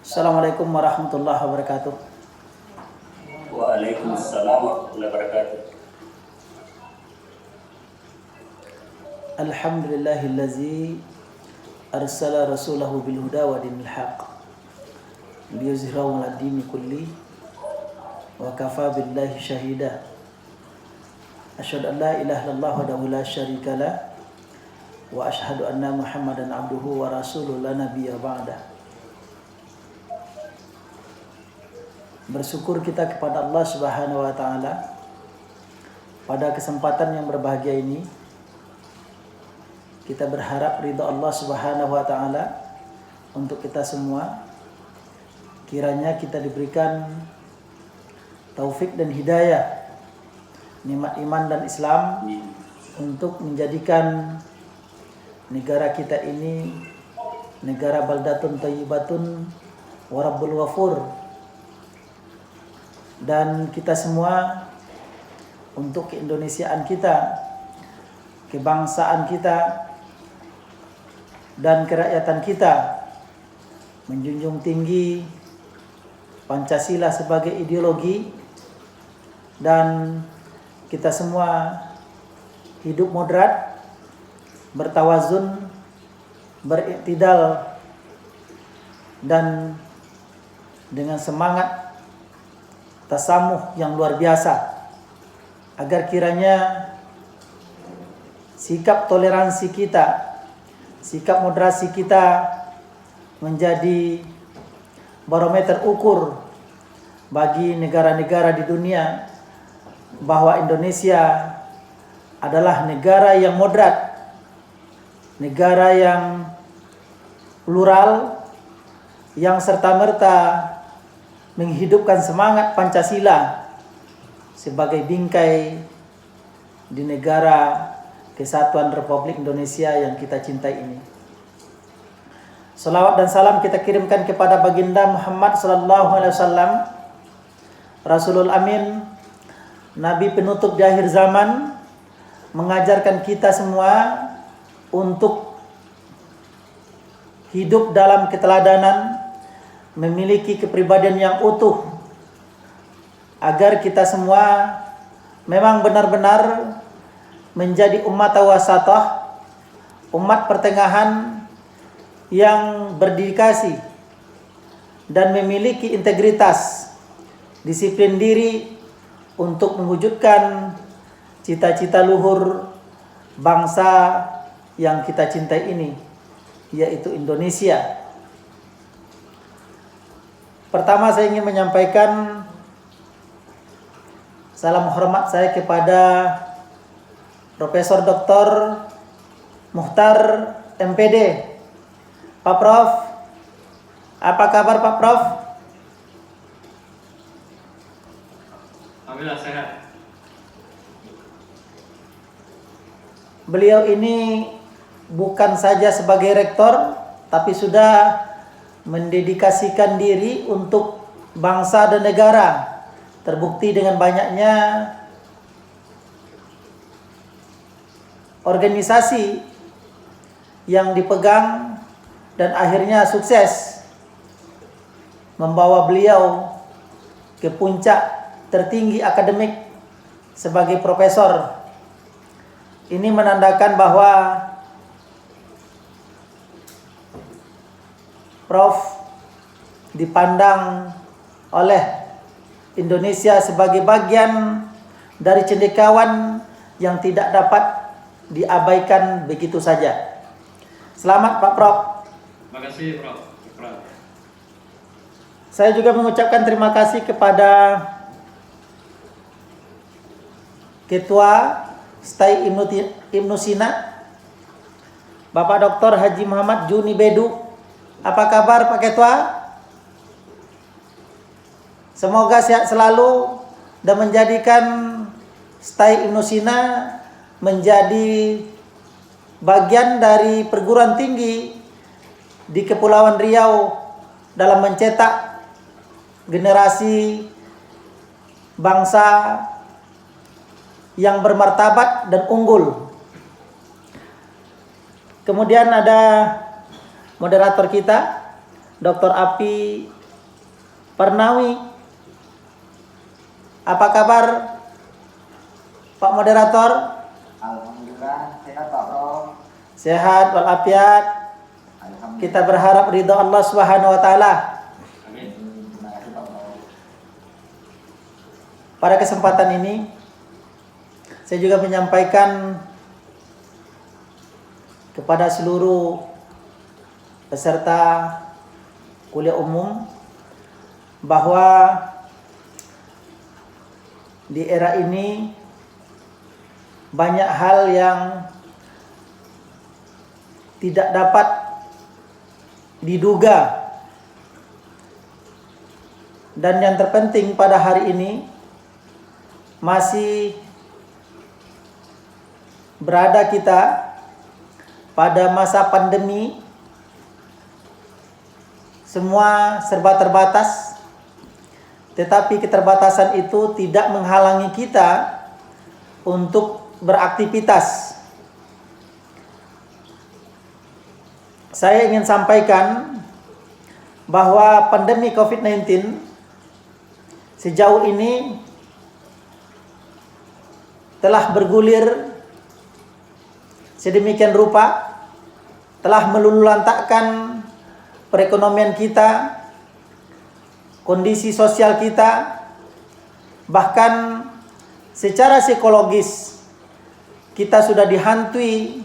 Assalamualaikum warahmatullahi wabarakatuh. Waalaikumsalam warahmatullahi wabarakatuh. Alhamdulillahillazi arsala rasulahu bil huda wa dinil haq liyuzhirahu 'ala dini kulli wa kafa billahi syahida. Asyhadu an la ilaha illallah wahdahu la syarika lah wa asyhadu anna Muhammadan abduhu wa rasuluhu la nabiyya ba'da. Bersyukur kita kepada Allah Subhanahu wa taala pada kesempatan yang berbahagia ini. Kita berharap ridha Allah Subhanahu wa taala untuk kita semua. Kiranya kita diberikan taufik dan hidayah, nikmat iman dan Islam untuk menjadikan negara kita ini negara baldatun thayyibatun wa rabbul ghafur. Dan kita semua untuk keindonesiaan kita, kebangsaan kita, dan kerakyatan kita menjunjung tinggi Pancasila sebagai ideologi, dan kita semua hidup moderat, bertawazun, beriktidal, dan dengan semangat tasamuh yang luar biasa, agar kiranya sikap toleransi kita, sikap moderasi kita menjadi barometer ukur bagi negara-negara di dunia bahwa Indonesia adalah negara yang moderat, negara yang plural, yang serta-merta menghidupkan semangat Pancasila sebagai bingkai di negara Kesatuan Republik Indonesia yang kita cintai ini. Salawat dan salam kita kirimkan kepada baginda Muhammad sallallahu alaihi wasallam, Rasulul Amin, Nabi penutup di akhir zaman, mengajarkan kita semua untuk hidup dalam keteladanan, memiliki kepribadian yang utuh, agar kita semua memang benar-benar menjadi umat wasatah, umat pertengahan yang berdedikasi dan memiliki integritas, disiplin diri untuk mewujudkan cita-cita luhur bangsa yang kita cintai ini, yaitu Indonesia. Pertama, saya ingin menyampaikan salam hormat saya kepada Profesor Dr. Muhtar MPD. Pak Prof, apa kabar Pak Prof? Alhamdulillah sehat. Beliau ini bukan saja sebagai rektor, tapi sudah mendedikasikan diri untuk bangsa dan negara. Terbukti dengan banyaknya organisasi yang dipegang dan akhirnya sukses membawa beliau ke puncak tertinggi akademik sebagai profesor. Ini menandakan bahwa Prof dipandang oleh Indonesia sebagai bagian dari cendekiawan yang tidak dapat diabaikan begitu saja. Selamat Pak Prof. Terima kasih Prof. Saya juga mengucapkan terima kasih kepada Ketua STAI Ibnu Sina, Bapak Dr. Haji Muhammad Juni Bedu. Apa kabar Pak Ketua? Semoga sehat selalu dan menjadikan STAI Ibnu Sina menjadi bagian dari perguruan tinggi di Kepulauan Riau dalam mencetak generasi bangsa yang bermartabat dan unggul. Kemudian ada moderator kita, Dr. Api Parnawi. Apa kabar Pak Moderator? Alhamdulillah sehat Pak Bro. Sehat walafiat. Alhamdulillah. Kita berharap ridho Allah Subhanahu wa taala. Amin. Terima kasih Pak Bro. Pada kesempatan ini saya juga menyampaikan kepada seluruh peserta kuliah umum bahwa di era ini banyak hal yang tidak dapat diduga, dan yang terpenting pada hari ini masih berada kita pada masa pandemi. Semua serba terbatas, tetapi keterbatasan itu tidak menghalangi kita untuk beraktivitas. Saya ingin sampaikan bahwa pandemi COVID-19 sejauh ini telah bergulir sedemikian rupa, telah meluluhlantakkan perekonomian kita, kondisi sosial kita, bahkan secara psikologis kita sudah dihantui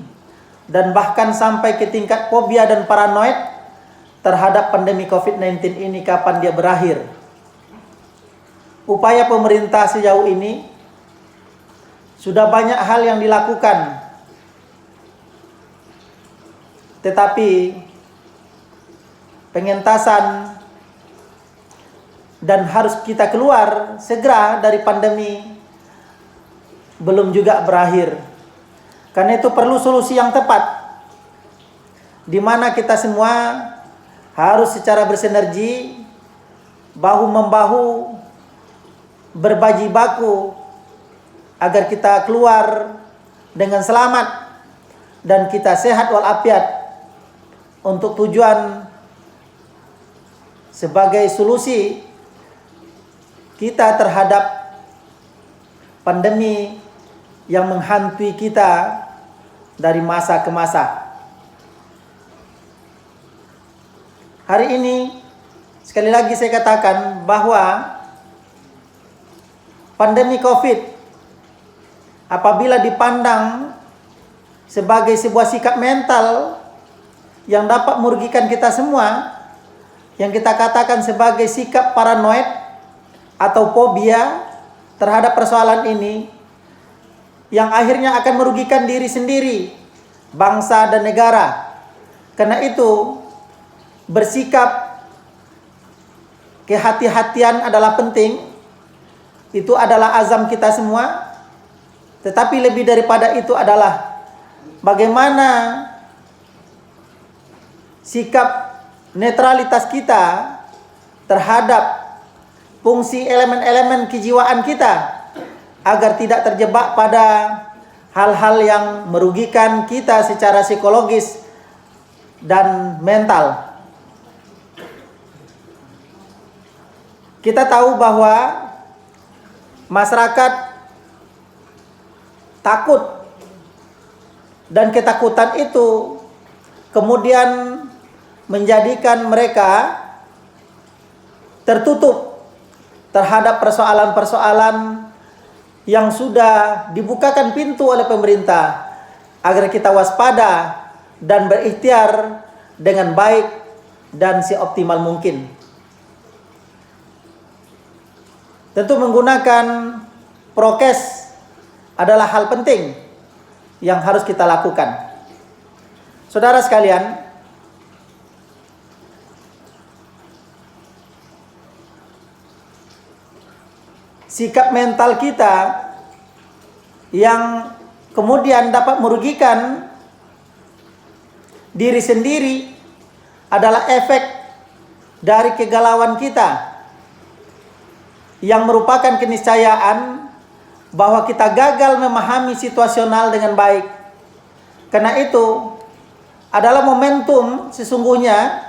dan bahkan sampai ke tingkat fobia dan paranoid terhadap pandemi COVID-19 ini, kapan dia berakhir. Upaya pemerintah sejauh ini sudah banyak hal yang dilakukan, tetapi pengentasan dan harus kita keluar segera dari pandemi belum juga berakhir. Karena itu perlu solusi yang tepat, di mana kita semua harus secara bersinergi, bahu-membahu, berbajibaku agar kita keluar dengan selamat dan kita sehat walafiat untuk tujuan sebagai solusi kita terhadap pandemi yang menghantui kita dari masa ke masa. Hari ini sekali lagi saya katakan bahwa pandemi COVID apabila dipandang sebagai sebuah sikap mental yang dapat merugikan kita semua, yang kita katakan sebagai sikap paranoid atau fobia terhadap persoalan ini, yang akhirnya akan merugikan diri sendiri, bangsa dan negara. Karena itu bersikap kehati-hatian adalah penting. Itu adalah azam kita semua. Tetapi lebih daripada itu adalah bagaimana sikap netralitas kita terhadap fungsi elemen-elemen kejiwaan kita agar tidak terjebak pada hal-hal yang merugikan kita secara psikologis dan mental. Kita tahu bahwa masyarakat takut, dan ketakutan itu kemudian menjadikan mereka tertutup terhadap persoalan-persoalan yang sudah dibukakan pintu oleh pemerintah agar kita waspada dan berikhtiar dengan baik dan seoptimal mungkin. Tentu menggunakan prokes adalah hal penting yang harus kita lakukan. Saudara sekalian, sikap mental kita yang kemudian dapat merugikan diri sendiri adalah efek dari kegalauan kita, yang merupakan keniscayaan bahwa kita gagal memahami situasional dengan baik. Karena itu adalah momentum sesungguhnya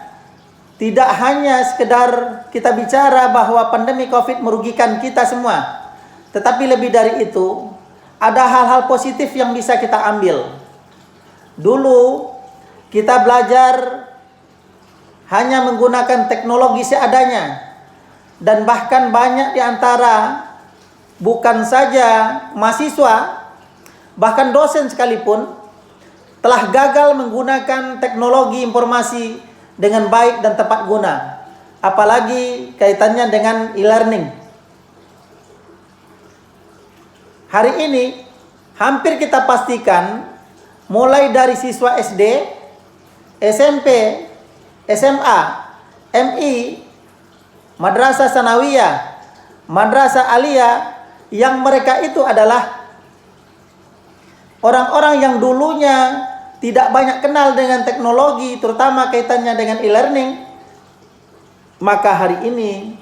tidak hanya sekedar kita bicara bahwa pandemi COVID merugikan kita semua, tetapi lebih dari itu, ada hal-hal positif yang bisa kita ambil. Dulu kita belajar hanya menggunakan teknologi seadanya, dan bahkan banyak di antara bukan saja mahasiswa, bahkan dosen sekalipun telah gagal menggunakan teknologi informasi dengan baik dan tepat guna, apalagi kaitannya dengan e-learning. Hari ini hampir kita pastikan mulai dari siswa SD, SMP, SMA, MI, Madrasah Sanawiyah, Madrasah Aliyah, yang mereka itu adalah orang-orang yang dulunya tidak banyak kenal dengan teknologi, terutama kaitannya dengan e-learning, maka hari ini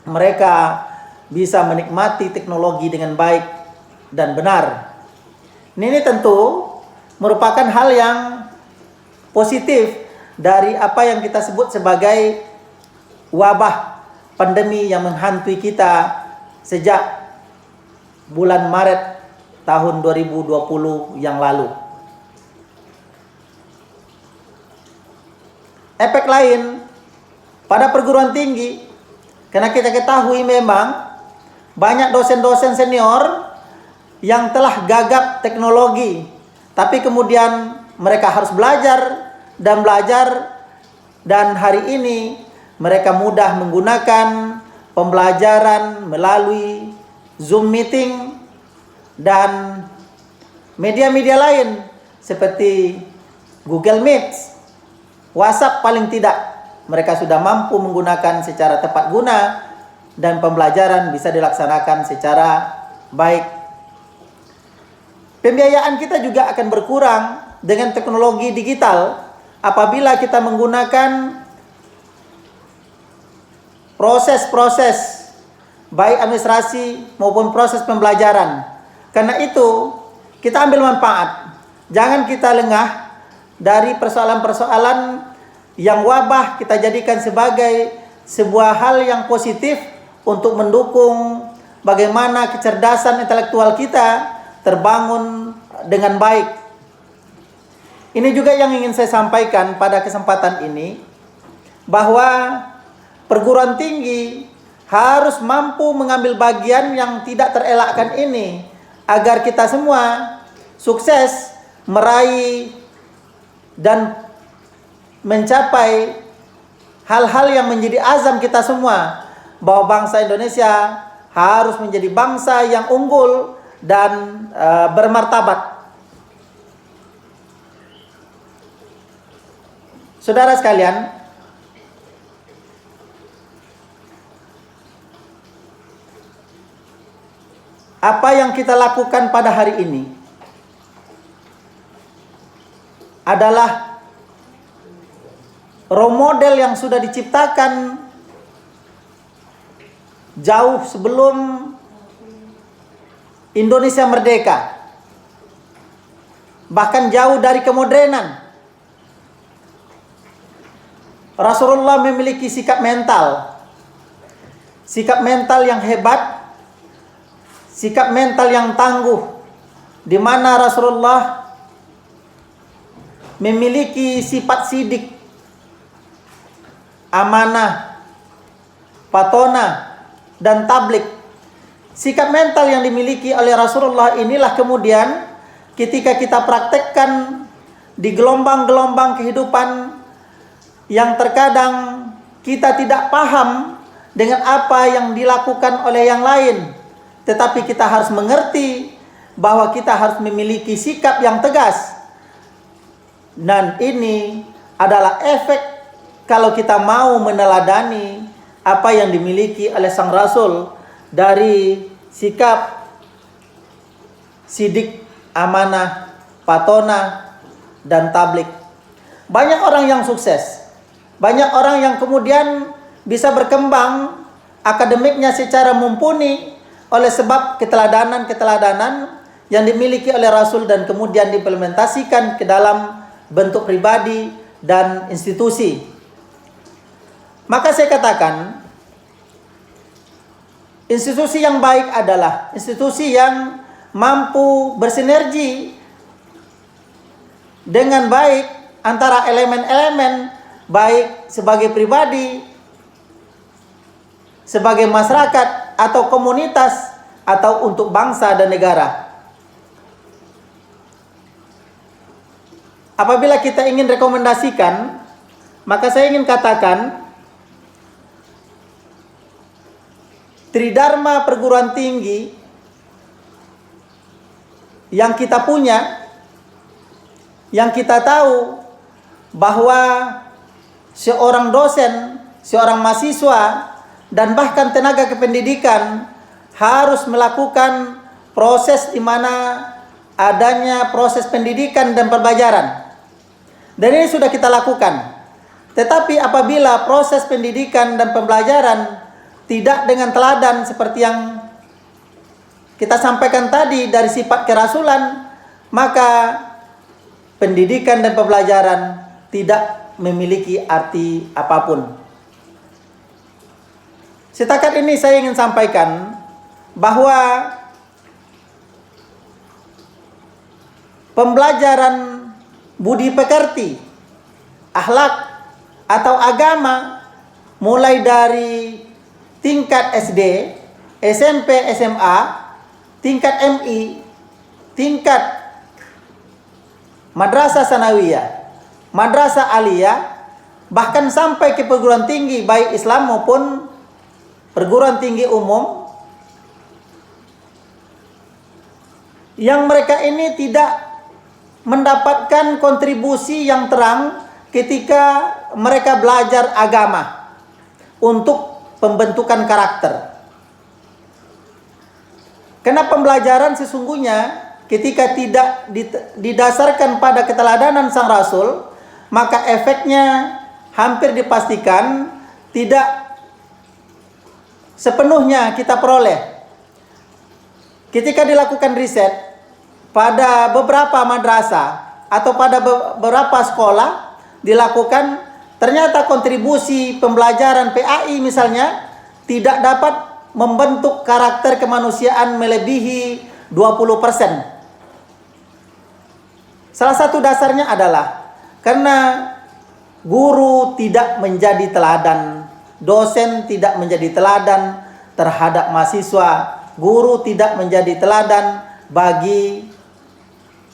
mereka bisa menikmati teknologi dengan baik dan benar. Ini tentu merupakan hal yang positif dari apa yang kita sebut sebagai wabah pandemi yang menghantui kita sejak bulan Maret tahun 2020 yang lalu. Efek lain pada perguruan tinggi, karena kita ketahui memang banyak dosen-dosen senior yang telah gagap teknologi, tapi kemudian mereka harus belajar, dan hari ini mereka mudah menggunakan pembelajaran melalui Zoom meeting dan media-media lain seperti Google Meet, WhatsApp paling tidak mereka sudah mampu menggunakan secara tepat guna dan pembelajaran bisa dilaksanakan secara baik. Pembiayaan kita juga akan berkurang dengan teknologi digital apabila kita menggunakan proses-proses baik administrasi maupun proses pembelajaran. Karena itu kita ambil manfaat. Jangan kita lengah dari persoalan-persoalan yang wabah, kita jadikan sebagai sebuah hal yang positif untuk mendukung bagaimana kecerdasan intelektual kita terbangun dengan baik. Ini juga yang ingin saya sampaikan pada kesempatan ini, bahwa perguruan tinggi harus mampu mengambil bagian yang tidak terelakkan ini, agar kita semua sukses meraih dan mencapai hal-hal yang menjadi azam kita semua, bahwa bangsa Indonesia harus menjadi bangsa yang unggul dan bermartabat. Saudara sekalian, apa yang kita lakukan pada hari ini adalah role model yang sudah diciptakan jauh sebelum Indonesia merdeka, bahkan jauh dari kemodernan. Rasulullah memiliki sikap mental yang hebat, sikap mental yang tangguh, di mana Rasulullah memiliki sifat sidik, amanah, patona, dan tablik. Sikap mental yang dimiliki oleh Rasulullah inilah kemudian ketika kita praktekkan di gelombang-gelombang kehidupan yang terkadang kita tidak paham dengan apa yang dilakukan oleh yang lain, tetapi kita harus mengerti bahwa kita harus memiliki sikap yang tegas. Dan ini adalah efek kalau kita mau meneladani apa yang dimiliki oleh sang Rasul dari sikap sidik, amanah, patona, dan tablik. Banyak orang yang sukses, banyak orang yang kemudian bisa berkembang akademiknya secara mumpuni oleh sebab keteladanan-keteladanan yang dimiliki oleh Rasul dan kemudian diimplementasikan ke dalam bentuk pribadi dan institusi. Maka saya katakan, institusi yang baik adalah institusi yang mampu bersinergi dengan baik antara elemen-elemen, baik sebagai pribadi, sebagai masyarakat atau komunitas, atau untuk bangsa dan negara. Apabila kita ingin rekomendasikan, maka saya ingin katakan, Tridharma perguruan tinggi yang kita punya, yang kita tahu bahwa seorang dosen, seorang mahasiswa, dan bahkan tenaga kependidikan harus melakukan proses di mana adanya proses pendidikan dan pembelajaran. Dan ini sudah kita lakukan. Tetapi apabila proses pendidikan dan pembelajaran tidak dengan teladan seperti yang kita sampaikan tadi dari sifat kerasulan, maka pendidikan dan pembelajaran tidak memiliki arti apapun. Setakat ini saya ingin sampaikan bahwa pembelajaran budi pekerti, akhlak atau agama mulai dari tingkat SD, SMP, SMA, tingkat MI, tingkat madrasah sanawiyah, madrasah aliyah, bahkan sampai ke perguruan tinggi baik Islam maupun perguruan tinggi umum, yang mereka ini tidak mendapatkan kontribusi yang terang ketika mereka belajar agama untuk pembentukan karakter. Karena pembelajaran sesungguhnya ketika tidak didasarkan pada keteladanan sang Rasul, maka efeknya hampir dipastikan tidak sepenuhnya kita peroleh. Ketika dilakukan riset pada beberapa madrasah atau pada beberapa sekolah dilakukan, ternyata kontribusi pembelajaran PAI misalnya tidak dapat membentuk karakter kemanusiaan melebihi 20%. Salah satu dasarnya adalah karena guru tidak menjadi teladan, dosen tidak menjadi teladan terhadap mahasiswa, guru tidak menjadi teladan bagi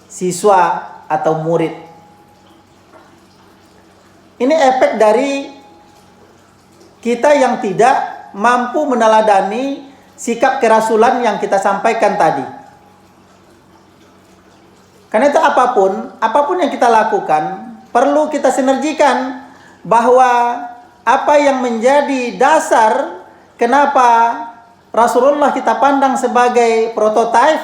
siswa atau murid. Ini efek dari kita yang tidak mampu meneladani sikap kerasulan yang kita sampaikan tadi. Karena itu apapun yang kita lakukan, perlu kita sinergikan bahwa apa yang menjadi dasar kenapa Rasulullah kita pandang sebagai prototipe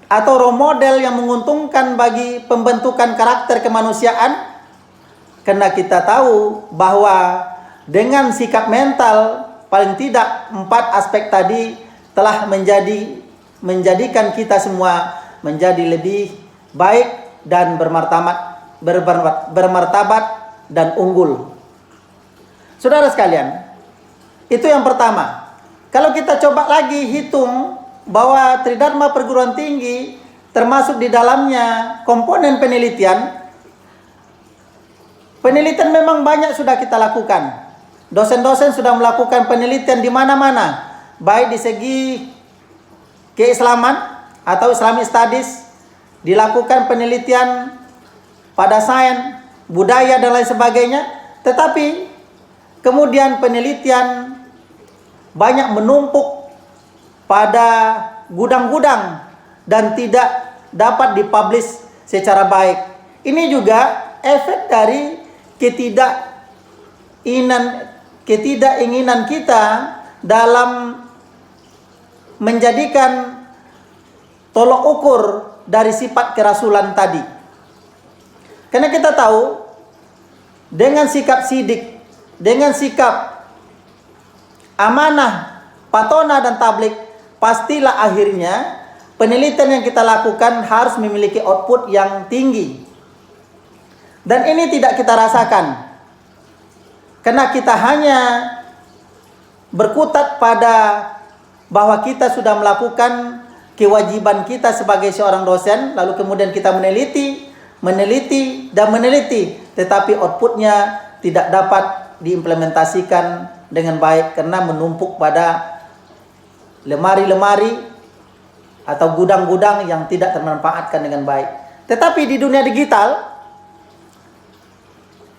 atau role model yang menguntungkan bagi pembentukan karakter kemanusiaan. Karena kita tahu bahwa dengan sikap mental, paling tidak 4 aspek tadi telah menjadikan kita semua menjadi lebih baik dan bermartabat dan unggul. Saudara sekalian, itu yang pertama. Kalau kita coba lagi hitung bahwa Tridharma perguruan tinggi termasuk di dalamnya komponen penelitian. Penelitian memang banyak sudah kita lakukan. Dosen-dosen sudah melakukan penelitian di mana-mana, baik di segi keislaman atau Islamic Studies, dilakukan penelitian pada sains, budaya dan lain sebagainya. Tetapi kemudian penelitian banyak menumpuk pada gudang-gudang dan tidak dapat dipublish secara baik. Ini juga efek dari ketidakinginan kita dalam menjadikan tolok ukur dari sifat kerasulan tadi. Karena kita tahu dengan sikap sidik, dengan sikap amanah, patona dan tablik, pastilah akhirnya penelitian yang kita lakukan harus memiliki output yang tinggi. Dan ini tidak kita rasakan. Karena kita hanya berkutat pada bahwa kita sudah melakukan kewajiban kita sebagai seorang dosen, lalu kemudian kita meneliti, tetapi outputnya tidak dapat diimplementasikan dengan baik karena menumpuk pada lemari-lemari atau gudang-gudang yang tidak termanfaatkan dengan baik. Tetapi di dunia digital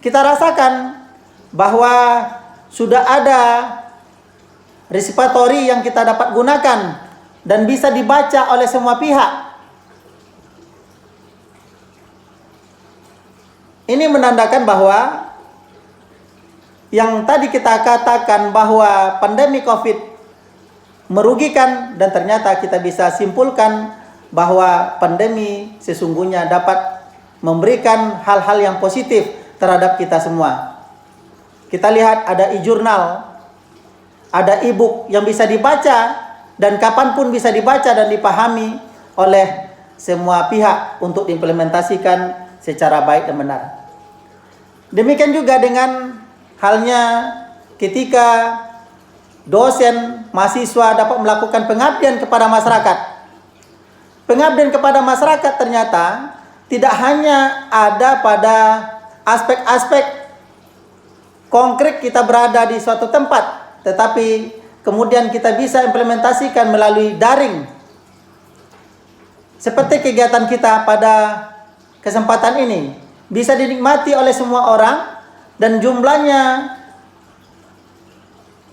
kita rasakan bahwa sudah ada repository yang kita dapat gunakan dan bisa dibaca oleh semua pihak. Ini menandakan bahwa yang tadi kita katakan bahwa pandemi Covid merugikan, dan ternyata kita bisa simpulkan bahwa pandemi sesungguhnya dapat memberikan hal-hal yang positif terhadap kita semua. Kita lihat ada e-jurnal, ada e-book yang bisa dibaca dan kapanpun bisa dibaca dan dipahami oleh semua pihak untuk diimplementasikan secara baik dan benar. Demikian juga dengan halnya ketika dosen, mahasiswa dapat melakukan pengabdian kepada masyarakat. Pengabdian kepada masyarakat ternyata tidak hanya ada pada aspek-aspek konkret kita berada di suatu tempat, tetapi kemudian kita bisa implementasikan melalui daring. Seperti kegiatan kita pada kesempatan ini bisa dinikmati oleh semua orang dan jumlahnya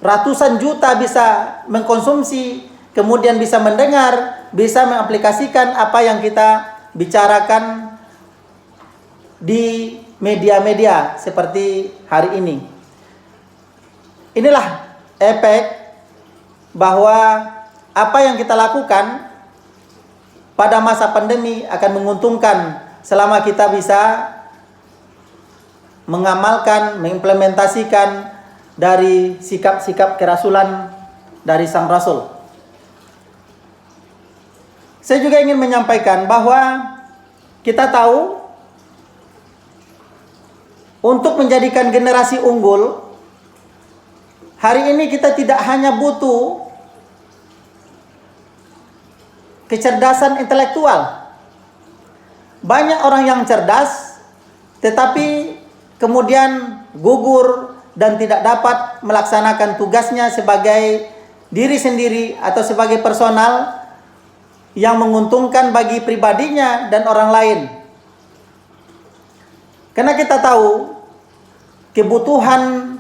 ratusan juta bisa mengkonsumsi, kemudian bisa mendengar, bisa mengaplikasikan apa yang kita bicarakan di media-media seperti hari ini. Inilah efek bahwa apa yang kita lakukan pada masa pandemi akan menguntungkan selama kita bisa mengamalkan, mengimplementasikan dari sikap-sikap kerasulan dari Sang Rasul. Saya juga ingin menyampaikan bahwa kita tahu untuk menjadikan generasi unggul, hari ini kita tidak hanya butuh kecerdasan intelektual. Banyak orang yang cerdas, tetapi kemudian gugur dan tidak dapat melaksanakan tugasnya sebagai diri sendiri atau sebagai personal yang menguntungkan bagi pribadinya dan orang lain. Karena kita tahu kebutuhan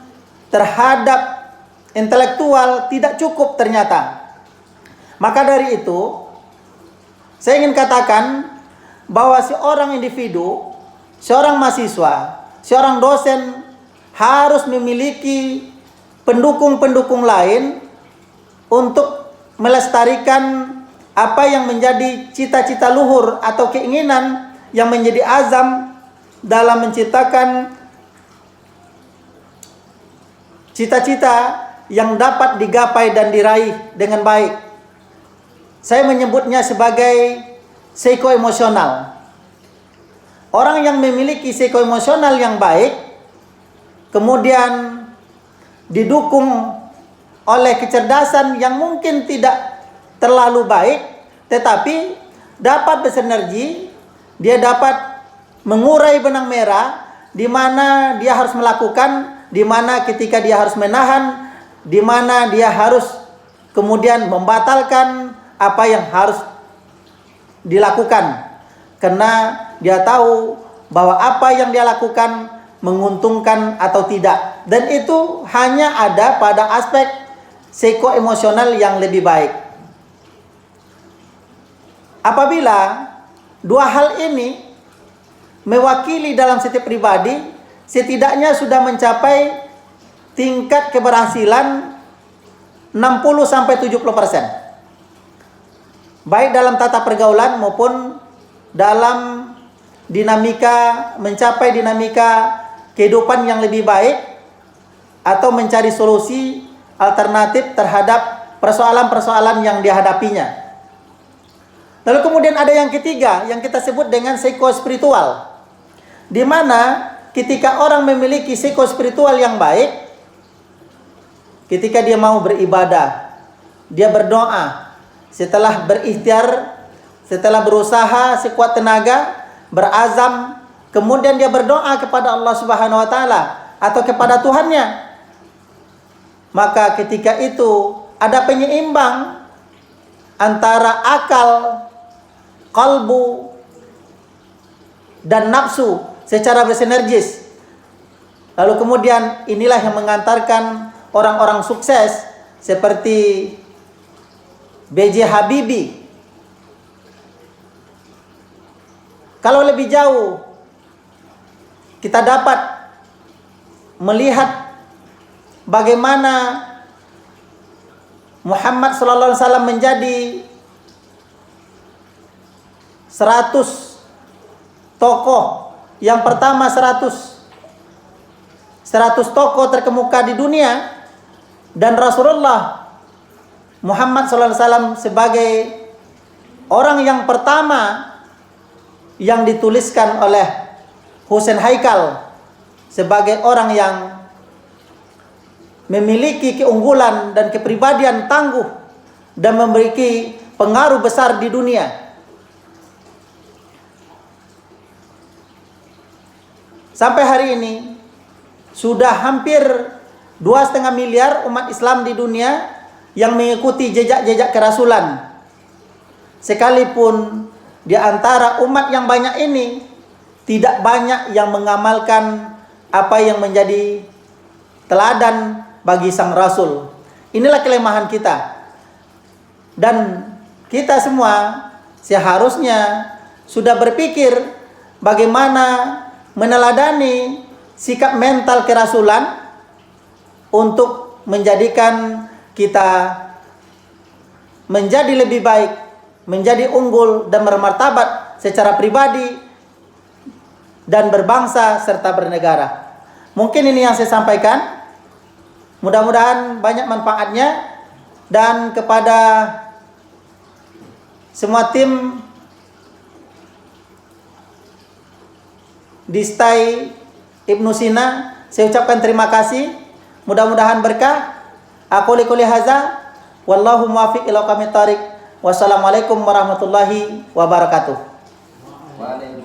terhadap intelektual tidak cukup ternyata. Maka dari itu, saya ingin katakan bahwa seorang individu, seorang mahasiswa, seorang dosen harus memiliki pendukung-pendukung lain untuk melestarikan apa yang menjadi cita-cita luhur atau keinginan yang menjadi azam dalam menciptakan cita-cita yang dapat digapai dan diraih dengan baik. Saya menyebutnya sebagai psikoemosional. Orang yang memiliki psikoemosional yang baik kemudian didukung oleh kecerdasan yang mungkin tidak terlalu baik, tetapi dapat bersinergi, dia dapat mengurai benang merah di mana dia harus melakukan, di mana ketika dia harus menahan, di mana dia harus kemudian membatalkan apa yang harus dilakukan. Karena dia tahu bahwa apa yang dia lakukan menguntungkan atau tidak, dan itu hanya ada pada aspek psikoemosional yang lebih baik. Apabila dua hal ini mewakili dalam setiap pribadi, setidaknya sudah mencapai tingkat keberhasilan 60-70%. Baik dalam tata pergaulan maupun dalam dinamika, mencapai dinamika kehidupan yang lebih baik atau mencari solusi alternatif terhadap persoalan-persoalan yang dihadapinya. Lalu kemudian ada yang ketiga yang kita sebut dengan psikospiritual, di mana ketika orang memiliki psikospiritual yang baik, ketika dia mau beribadah, dia berdoa, setelah berikhtiar, setelah berusaha sekuat tenaga, berazam, kemudian dia berdoa kepada Allah Subhanahu wa taala atau kepada Tuhannya, maka ketika itu ada penyeimbang antara akal, kalbu, dan nafsu secara bersinergis. Lalu kemudian inilah yang mengantarkan orang-orang sukses seperti B.J. Habibie. Kalau lebih jauh kita dapat melihat bagaimana Muhammad sallallahu alaihi wasallam menjadi 100 tokoh. Yang pertama 100 tokoh terkemuka di dunia, dan Rasulullah Muhammad sallallahu alaihi wasallam sebagai orang yang pertama yang dituliskan oleh Husain Haikal sebagai orang yang memiliki keunggulan dan kepribadian tangguh dan memiliki pengaruh besar di dunia. Sampai hari ini sudah hampir 2,5 miliar umat Islam di dunia yang mengikuti jejak-jejak kerasulan. Sekalipun di antara umat yang banyak ini tidak banyak yang mengamalkan apa yang menjadi teladan bagi sang Rasul. Inilah kelemahan kita. Dan kita semua seharusnya sudah berpikir bagaimana meneladani sikap mental kerasulan untuk menjadikan kita menjadi lebih baik, menjadi unggul dan bermartabat secara pribadi dan berbangsa serta bernegara. Mungkin ini yang saya sampaikan. Mudah-mudahan banyak manfaatnya, dan kepada semua tim di STAI Ibnu Sina saya ucapkan terima kasih. Mudah-mudahan berkah. Aku liquli haza wallahu muwaffiq ila aqwamit thariq. Wassalamualaikum warahmatullahi wabarakatuh. Waalaikumsalam.